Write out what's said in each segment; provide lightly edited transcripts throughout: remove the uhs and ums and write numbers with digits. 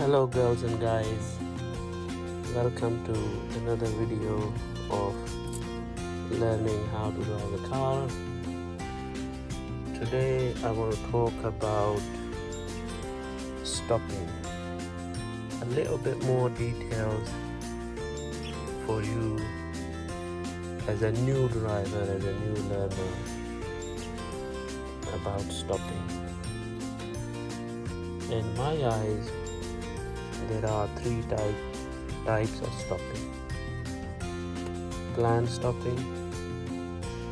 Hello girls and guys, welcome to another video of learning how to drive a car. Today I want to talk about stopping. A little bit more details for you as a new driver, as a new learner about stopping. In my eyes, there are three types of stopping: planned stopping,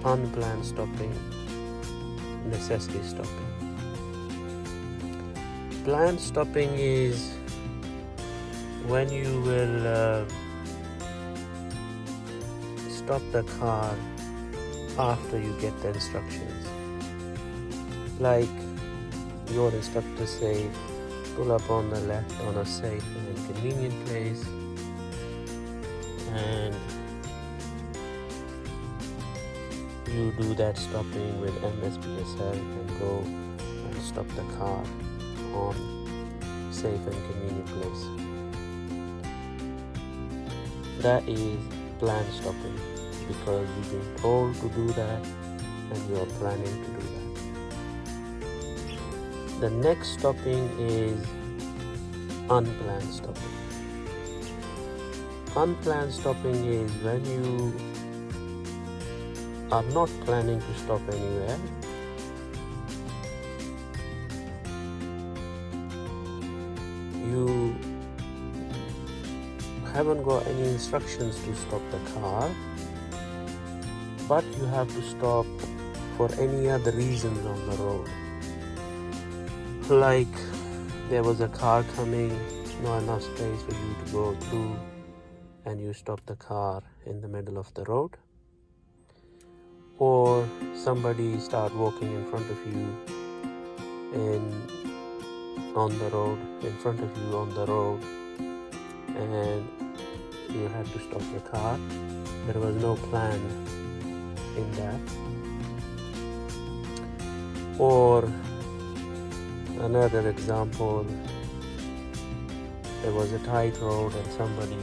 unplanned stopping, necessity stopping. Planned stopping is when you will stop the car after you get the instructions. Like your instructor say, pull up on the left on a safe and convenient place, and you do that stopping with MSPSL and go and stop the car on safe and convenient place. That is planned stopping, because you've been told to do that and you are planning to do that. The next stopping is unplanned stopping. Unplanned stopping is when you are not planning to stop anywhere. You haven't got any instructions to stop the car, but you have to stop for any other reasons on the road. Like there was a car coming, not enough space for you to go through, and you stop the car in the middle of the road. Or somebody start walking in front of you on the road, in front of you on the road, and you had to stop the car. There was no plan in that. Or another example, there was a tight road and somebody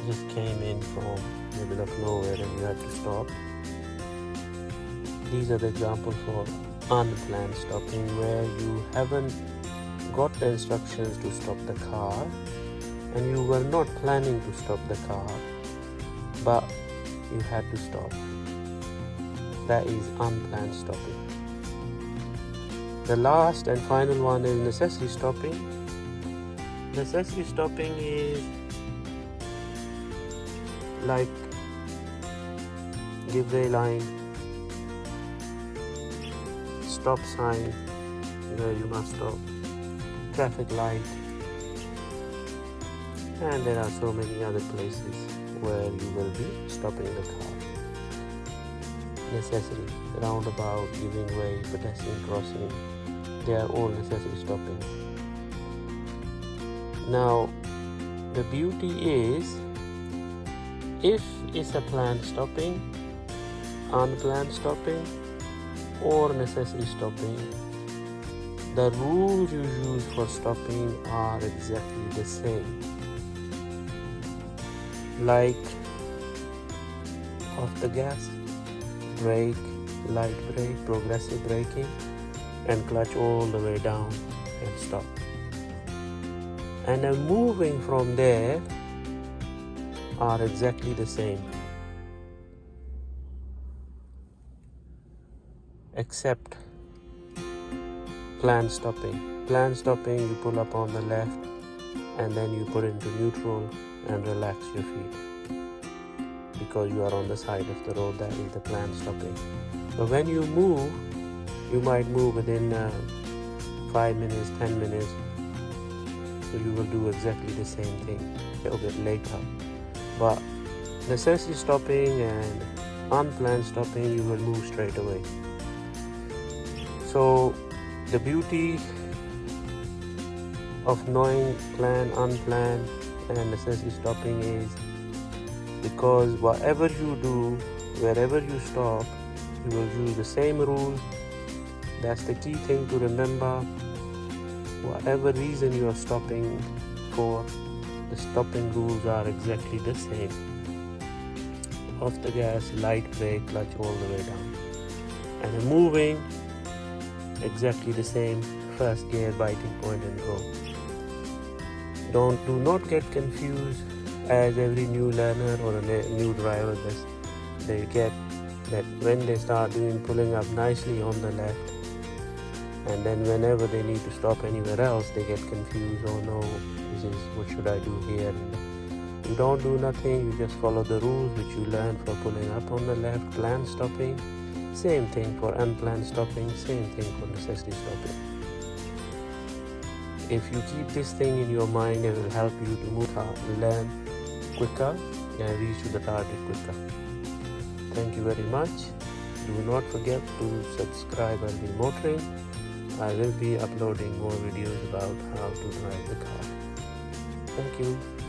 just came in from the middle of nowhere and you had to stop. These are the examples for unplanned stopping, where you haven't got the instructions to stop the car and you were not planning to stop the car, but you had to stop. That is unplanned stopping. The last and final one is necessity stopping. Necessity stopping is like give-way line, stop sign where you must stop, traffic light, and there are so many other places where you will be stopping the car. Necessity, roundabout, giving way, pedestrian crossing, they are all necessity stopping. Now the beauty is, if it's a planned stopping, unplanned stopping, or necessity stopping, the rules you use for stopping are exactly the same. Like off the gas, brake, light brake, progressive braking, and clutch all the way down and stop. And then moving from there are exactly the same, except planned stopping. Planned stopping, you pull up on the left and then you put into neutral and relax your feet because you are on the side of the road. That is the planned stopping. But when you move, you might move within 5 minutes, 10 minutes, so you will do exactly the same thing a little bit later. But necessity stopping and unplanned stopping, you will move straight away. So the beauty of knowing plan, unplanned, and necessity stopping is, because whatever you do, wherever you stop, you will use the same rule. That's the key thing to remember. whatever reason you are stopping for, the stopping rules are exactly the same. Off the gas, light brake, clutch all the way down. And moving, exactly the same, first gear, biting point and go. Do not get confused, as every new learner or a new driver they get that when they start pulling up nicely on the left, and then whenever they need to stop anywhere else, they get confused. Oh no, what should I do here? And you don't do nothing, you just follow the rules which you learned for pulling up on the left. Planned stopping, same thing for unplanned stopping, same thing for necessity stopping. If you keep this thing in your mind, it will help you to learn quicker and reach to the target quicker. Thank you very much. Do not forget to subscribe and be motoring. I will be uploading more videos about how to drive the car. Thank you.